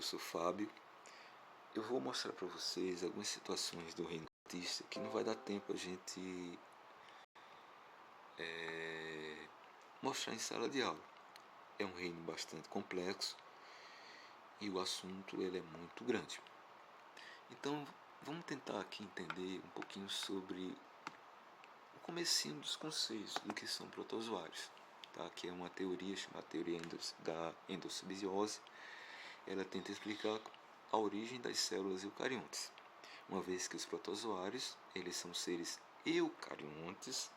professor Fábio. Eu vou mostrar para vocês algumas situações do reino artista que não vai dar tempo a gente mostrar em sala de aula. É um reino bastante complexo e o assunto ele é muito grande. Então vamos tentar aqui entender um pouquinho sobre o comecinho dos conceitos do que são protozoários, tá? Que é uma teoria chamada teoria da endossimbiose. Ela tenta explicar a origem das células eucariontes, uma vez que os protozoários eles são seres eucariontes,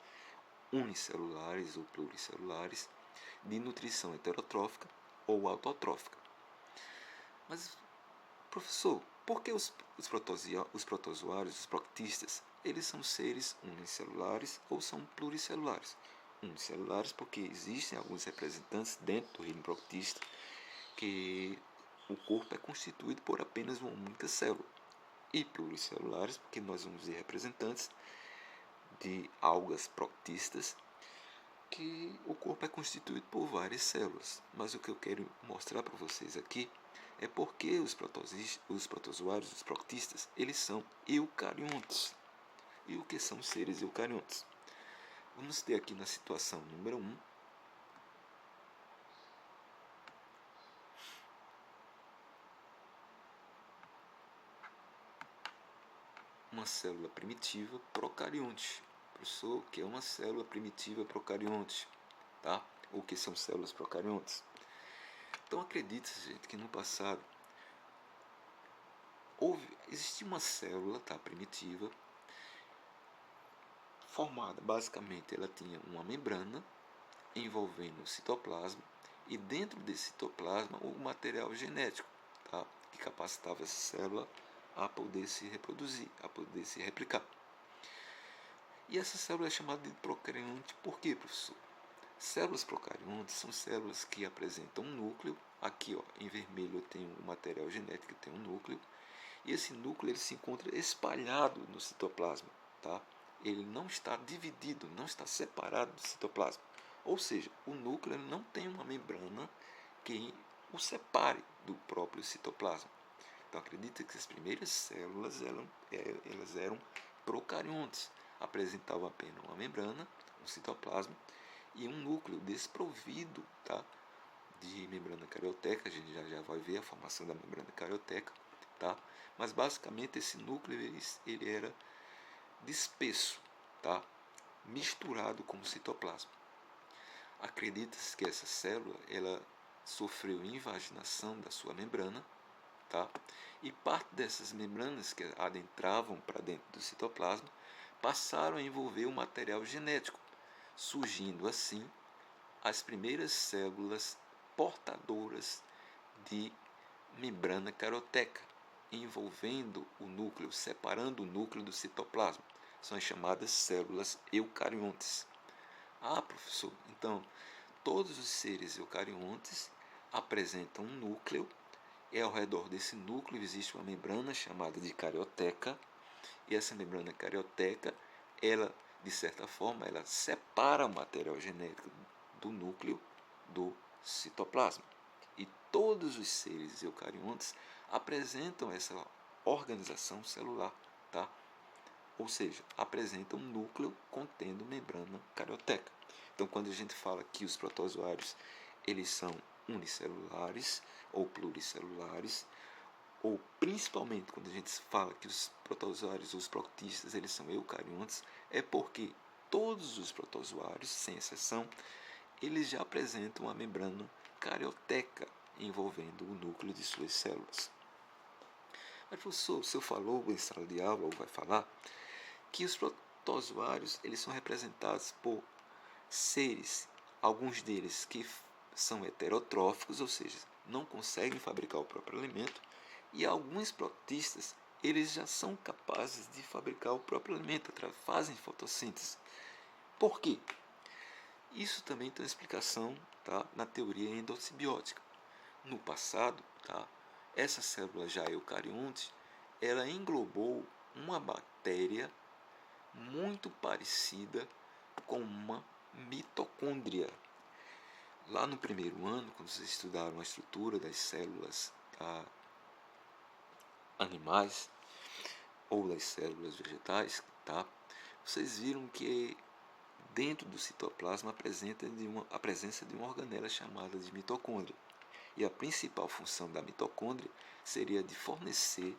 unicelulares ou pluricelulares, de nutrição heterotrófica ou autotrófica. Mas, professor, por que os protozoários, os proctistas, eles são seres unicelulares ou são pluricelulares? Unicelulares porque existem alguns representantes dentro do reino proctista que o corpo é constituído por apenas uma única célula. E pluricelulares porque nós vamos ver representantes de algas proctistas que o corpo é constituído por várias células. Mas o que eu quero mostrar para vocês aqui é porque os protozoários, os proctistas, eles são eucariontes. E o que são seres eucariontes? Vamos ter aqui na situação número 1, uma célula primitiva procarionte. Professor, o que é uma célula primitiva procarionte? Tá? O que são células procariontes? Então acredita-se, gente, que no passado existia uma célula, tá, primitiva, formada, basicamente, ela tinha uma membrana envolvendo o citoplasma e dentro desse citoplasma o material genético, tá, que capacitava essa célula a poder se reproduzir, a poder se replicar. E essa célula é chamada de procarionte por quê, professor? Células procariontes são células que apresentam um núcleo. Aqui, ó, em vermelho eu tenho o material genético, tem um núcleo. E esse núcleo ele se encontra espalhado no citoplasma, tá? Ele não está dividido, não está separado do citoplasma. Ou seja, o núcleo ele não tem uma membrana que o separe do próprio citoplasma. Então acredita que as primeiras células elas eram procariontes, apresentavam apenas uma membrana, um citoplasma e um núcleo desprovido, tá, de membrana carioteca. A gente já vai ver a formação da membrana carioteca, tá? Mas basicamente esse núcleo ele era disperso, tá? Misturado com o citoplasma. Acredita-se que essa célula ela sofreu invaginação da sua membrana, tá? E parte dessas membranas que adentravam para dentro do citoplasma passaram a envolver o material genético, surgindo assim as primeiras células portadoras de membrana carioteca, envolvendo o núcleo, separando o núcleo do citoplasma. São as chamadas células eucariontes. Ah, professor, então todos os seres eucariontes apresentam um núcleo e ao redor desse núcleo existe uma membrana chamada de carioteca e essa membrana carioteca, ela, de certa forma, ela separa o material genético do núcleo do citoplasma. E todos os seres eucariontes apresentam essa organização celular, tá? Ou seja, apresentam um núcleo contendo membrana carioteca. Então, quando a gente fala que os protozoários eles são unicelulares ou pluricelulares, ou principalmente quando a gente fala que os protozoários, os proctistas, eles são eucariontes, é porque todos os protozoários, sem exceção, eles já apresentam uma membrana carioteca envolvendo o núcleo de suas células. Mas, professor, o senhor falou em sala de aula, ou vai falar, que os protozoários eles são representados por seres, alguns deles que são heterotróficos, ou seja, não conseguem fabricar o próprio alimento, e alguns proctistas eles já são capazes de fabricar o próprio alimento, fazem fotossíntese. Por quê? Isso também tem uma explicação, tá, na teoria endossimbiótica. No passado, tá, essa célula já eucarionte, ela englobou uma bactéria muito parecida com uma mitocôndria. Lá no primeiro ano, quando vocês estudaram a estrutura das células, tá, animais ou das células vegetais, tá? Vocês viram que dentro do citoplasma a presença de uma organela chamada de mitocôndria. E a principal função da mitocôndria seria de fornecer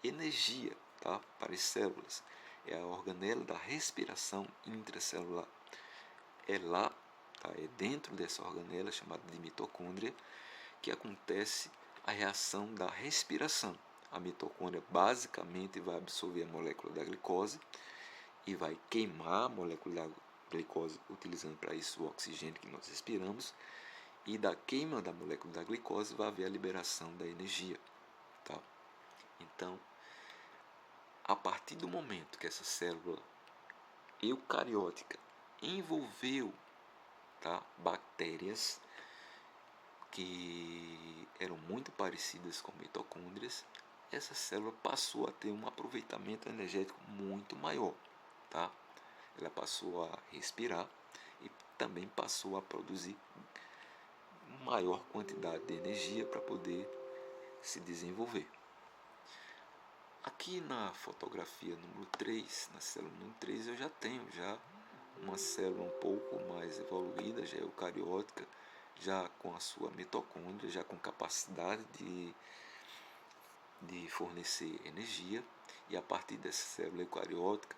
energia, tá, para as células. É a organela da respiração intracelular. É lá, tá, é dentro dessa organela chamada de mitocôndria que acontece a reação da respiração. A mitocôndria basicamente vai absorver a molécula da glicose e vai queimar a molécula da glicose, utilizando para isso o oxigênio que nós respiramos, e da queima da molécula da glicose vai haver a liberação da energia. Tá? Então, a partir do momento que essa célula eucariótica envolveu, tá, bactérias que eram muito parecidas com mitocôndrias, essa célula passou a ter um aproveitamento energético muito maior. Tá? Ela passou a respirar e também passou a produzir maior quantidade de energia para poder se desenvolver. Aqui na fotografia número 3, na célula número 3, eu já tenho uma célula um pouco mais evoluída, já eucariótica, já com a sua mitocôndria, já com capacidade de fornecer energia, e a partir dessa célula eucariótica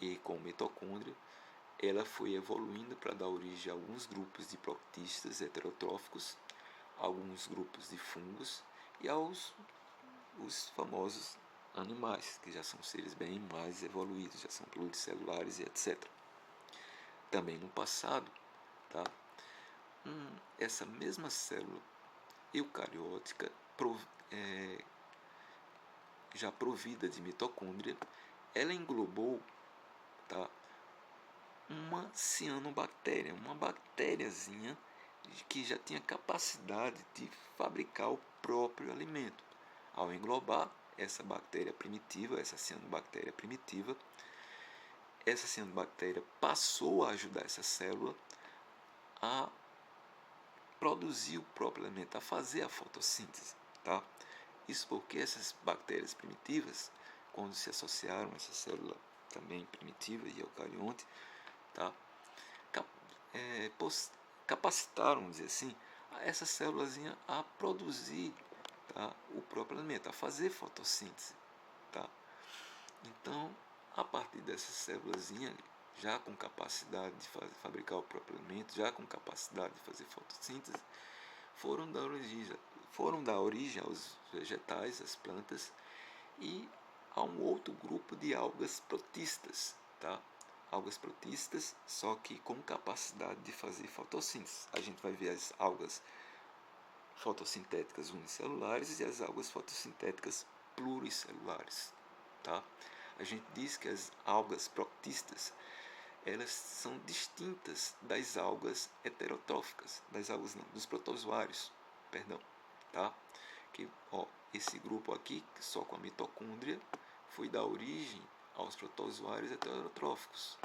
e com mitocôndria, ela foi evoluindo para dar origem a alguns grupos de protistas heterotróficos, alguns grupos de fungos e os famosos animais, que já são seres bem mais evoluídos, já são pluricelulares e etc. Também no passado, tá? Essa mesma célula eucariótica já provida de mitocôndria, ela englobou, tá, uma cianobactéria, uma bactériazinha que já tinha capacidade de fabricar o próprio alimento. Ao englobar essa bactéria primitiva, essa cianobactéria primitiva, essa cianobactéria passou a ajudar essa célula a produzir o próprio alimento, a fazer a fotossíntese. Tá? Isso porque essas bactérias primitivas, quando se associaram a essa célula também primitiva e eucarionte, tá? Capacitaram, vamos dizer assim, essa célulazinha a produzir, tá, o próprio alimento, a fazer fotossíntese. Tá? Então, a partir dessa célulazinha, já com capacidade de fabricar o próprio alimento, já com capacidade de fazer fotossíntese, foram dar origem aos vegetais, às plantas, e a um outro grupo de algas protistas, tá? Algas protistas, só que com capacidade de fazer fotossíntese. A gente vai ver as algas fotossintéticas unicelulares e as algas fotossintéticas pluricelulares. Tá? A gente diz que as algas protistas, elas são distintas das algas heterotróficas, dos protozoários, perdão, tá? Que, esse grupo aqui, só com a mitocôndria, foi dar origem aos protozoários heterotróficos.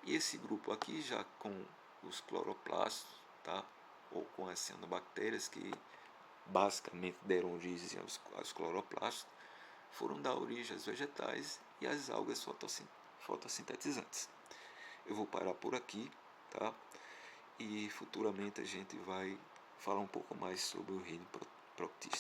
E esse grupo aqui, já com os cloroplastos, tá? Ou com as cianobactérias, que basicamente deram origem aos cloroplastos, foram dar origem aos vegetais e às algas fotossintetizantes. Eu vou parar por aqui, tá? E futuramente a gente vai falar um pouco mais sobre o reino protista.